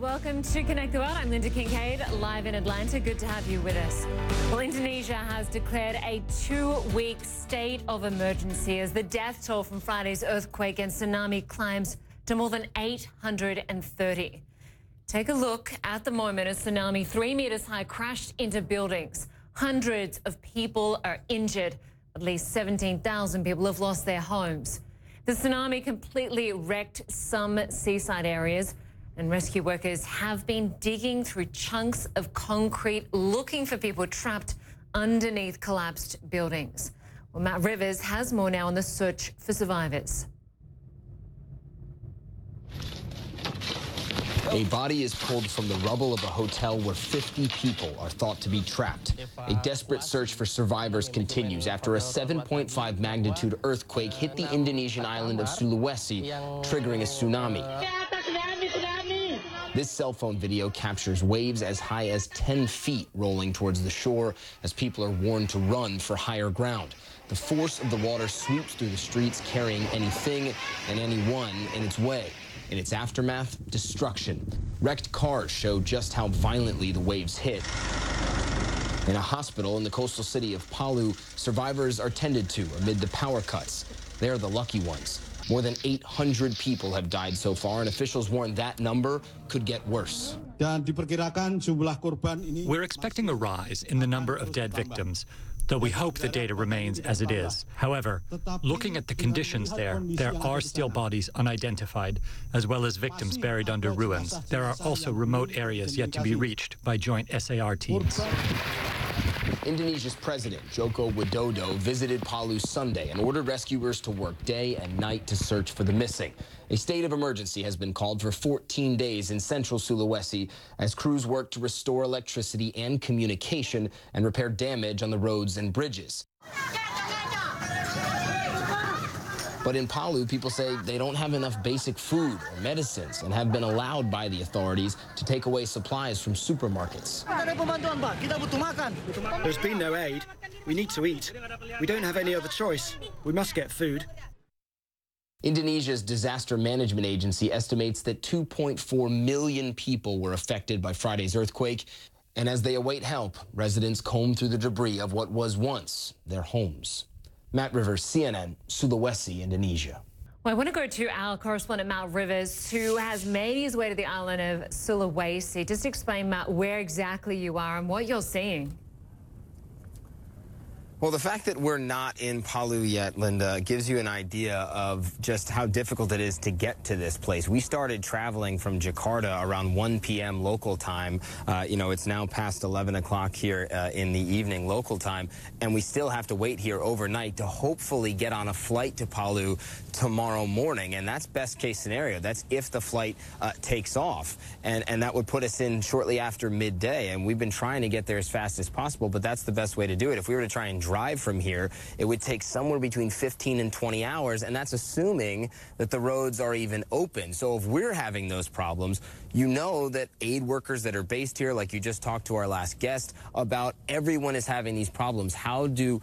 welcome to Connect the World. I'm Lynda Kinkade, live in Atlanta. Good to have you with us. Well, Indonesia has declared a 2-week state of emergency as the death toll from Friday's earthquake and tsunami climbs to more than 830. Take a look at the moment. A tsunami 3 meters high crashed into buildings. Hundreds of people are injured. At least 17,000 people have lost their homes. The tsunami completely wrecked some seaside areas, and rescue workers have been digging through chunks of concrete looking for people trapped underneath collapsed buildings. Well, Matt Rivers has more now on the search for survivors. A body is pulled from the rubble of a hotel where 50 people are thought to be trapped. A desperate search for survivors continues after a 7.5 magnitude earthquake hit the Indonesian island of Sulawesi, triggering a tsunami. This cell phone video captures waves as high as 10 feet rolling towards the shore as people are warned to run for higher ground. The force of the water sweeps through the streets, carrying anything and anyone in its way. In its aftermath, destruction. Wrecked cars show just how violently the waves hit. In a hospital in the coastal city of Palu, survivors are tended to amid the power cuts. They are the lucky ones. More than 800 people have died so far, and officials warn that number could get worse. We're expecting a rise in the number of dead victims, though we hope the data remains as it is. However, looking at the conditions there are still bodies unidentified, as well as victims buried under ruins. There are also remote areas yet to be reached by joint SAR teams. Indonesia's president, Joko Widodo, visited Palu Sunday and ordered rescuers to work day and night to search for the missing. A state of emergency has been called for 14 days in central Sulawesi as crews work to restore electricity and communication and repair damage on the roads and bridges. But in Palu, people say they don't have enough basic food or medicines and have been allowed by the authorities to take away supplies from supermarkets. There's been no aid. We need to eat. We don't have any other choice. We must get food. Indonesia's disaster management agency estimates that 2.4 million people were affected by Friday's earthquake. And as they await help, residents comb through the debris of what was once their homes. Matt Rivers, CNN, Sulawesi, Indonesia. Well, I want to go to our correspondent, Matt Rivers, who has made his way to the island of Sulawesi. Just explain, Matt, where exactly you are and what you're seeing. Well, the fact that we're not in Palu yet, Lynda, gives you an idea of just how difficult it is to get to this place. We started traveling from Jakarta around 1 p.m. local time. It's now past 11 o'clock here in the evening local time, and we still have to wait here overnight to hopefully get on a flight to Palu tomorrow morning. And that's best case scenario. That's if the flight takes off. And that would put us in shortly after midday. And we've been trying to get there as fast as possible, but that's the best way to do it. If we were to try and drive from here, it would take somewhere between 15 and 20 hours, and that's assuming that the roads are even open. So if we're having those problems, you know that aid workers that are based here, like you just talked to our last guest about, everyone is having these problems. How do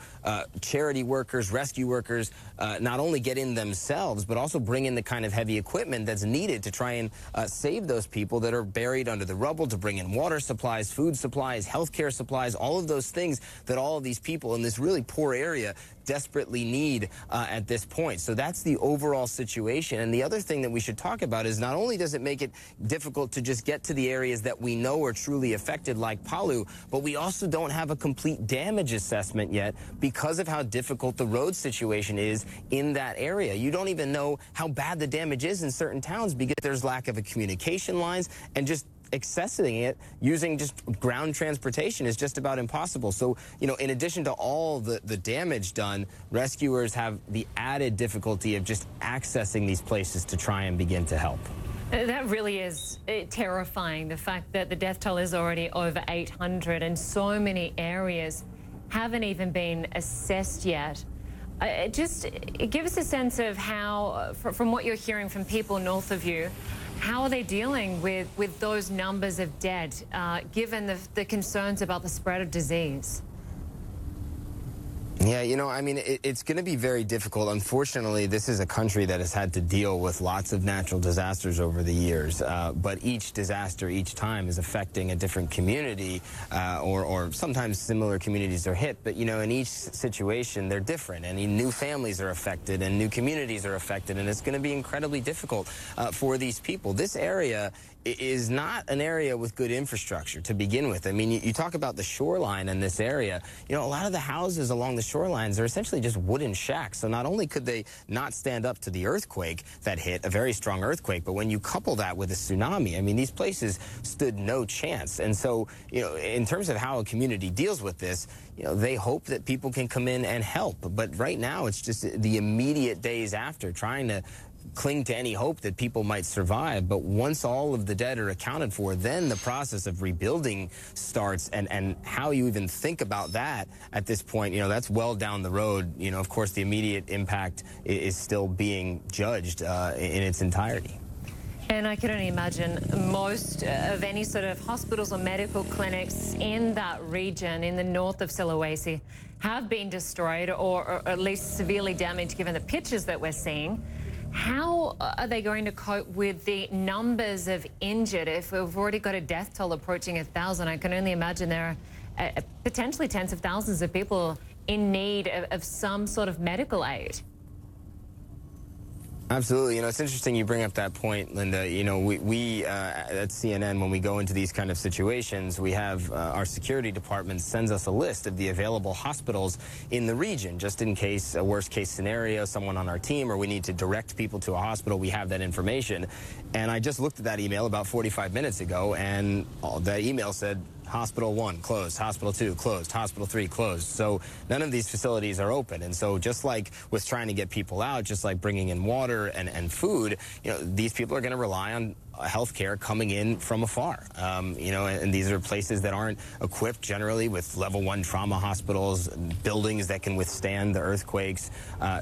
charity workers, rescue workers, not only get in themselves, but also bring in the kind of heavy equipment that's needed to try and save those people that are buried under the rubble, to bring in water supplies, food supplies, healthcare supplies, all of those things that all of these people in this really poor area desperately need at this point. So that's the overall situation. And the other thing that we should talk about is not only does it make it difficult to just get to the areas that we know are truly affected, like Palu, but we also don't have a complete damage assessment yet because of how difficult the road situation is in that area. You don't even know how bad the damage is in certain towns because there's lack of communication lines, and just accessing it using just ground transportation is just about impossible. So, in addition to all the damage done, rescuers have the added difficulty of just accessing these places to try and begin to help. That really is terrifying, the fact that the death toll is already over 800 and so many areas haven't even been assessed yet. Just give us a sense of how, from what you're hearing from people north of you, how are they dealing with those numbers of dead, given the concerns about the spread of disease? Yeah, you know, I mean, it's going to be very difficult. Unfortunately, this is a country that has had to deal with lots of natural disasters over the years, but each disaster each time is affecting a different community, or sometimes similar communities are hit. But, you know, in each situation, they're different, and new families are affected, and new communities are affected, and it's going to be incredibly difficult for these people. This area is not an area with good infrastructure to begin with. I mean, you talk about the shoreline in this area. You know, a lot of the houses along the shorelines are essentially just wooden shacks. So not only could they not stand up to the earthquake that hit, a very strong earthquake, but when you couple that with a tsunami, I mean, these places stood no chance. And so, you know, in terms of how a community deals with this, you know, they hope that people can come in and help. But right now, it's just the immediate days after trying to cling to any hope that people might survive. But once all of the dead are accounted for, then the process of rebuilding starts, and how you even think about that at this point, you know, that's well down the road. You know, of course, the immediate impact is still being judged in its entirety. And I can only imagine most of any sort of hospitals or medical clinics in that region, in the north of Sulawesi, have been destroyed or at least severely damaged, given the pictures that we're seeing. How are they going to cope with the numbers of injured? If we've already got a death toll approaching 1,000, I can only imagine there are potentially tens of thousands of people in need of some sort of medical aid. Absolutely. You know, it's interesting you bring up that point, Lynda. You know, we at CNN, when we go into these kind of situations, we have our security department sends us a list of the available hospitals in the region, just in case a worst case scenario, someone on our team, or we need to direct people to a hospital, we have that information. And I just looked at that email about 45 minutes ago, and that email said, Hospital 1 closed, Hospital 2 closed, Hospital 3 closed. So none of these facilities are open. And so just like with trying to get people out, just like bringing in water and food, you know, these people are going to rely on healthcare coming in from afar. You know, and these are places that aren't equipped generally with level 1 trauma hospitals, buildings that can withstand the earthquakes.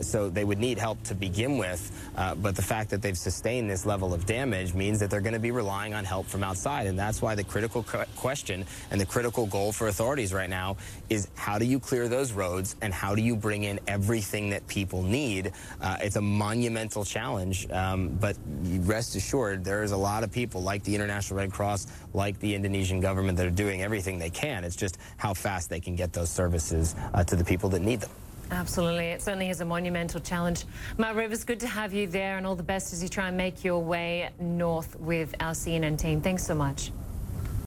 So they would need help to begin with. But the fact that they've sustained this level of damage means that they're going to be relying on help from outside. And that's why the critical question and the critical goal for authorities right now is, how do you clear those roads and how do you bring in everything that people need? It's a monumental challenge, but rest assured, there is a lot of people like the International Red Cross, like the Indonesian government, that are doing everything they can. It's just how fast they can get those services to the people that need them. Absolutely. It certainly is a monumental challenge. Matt Rivers, good to have you there, and all the best as you try and make your way north with our CNN team. Thanks so much.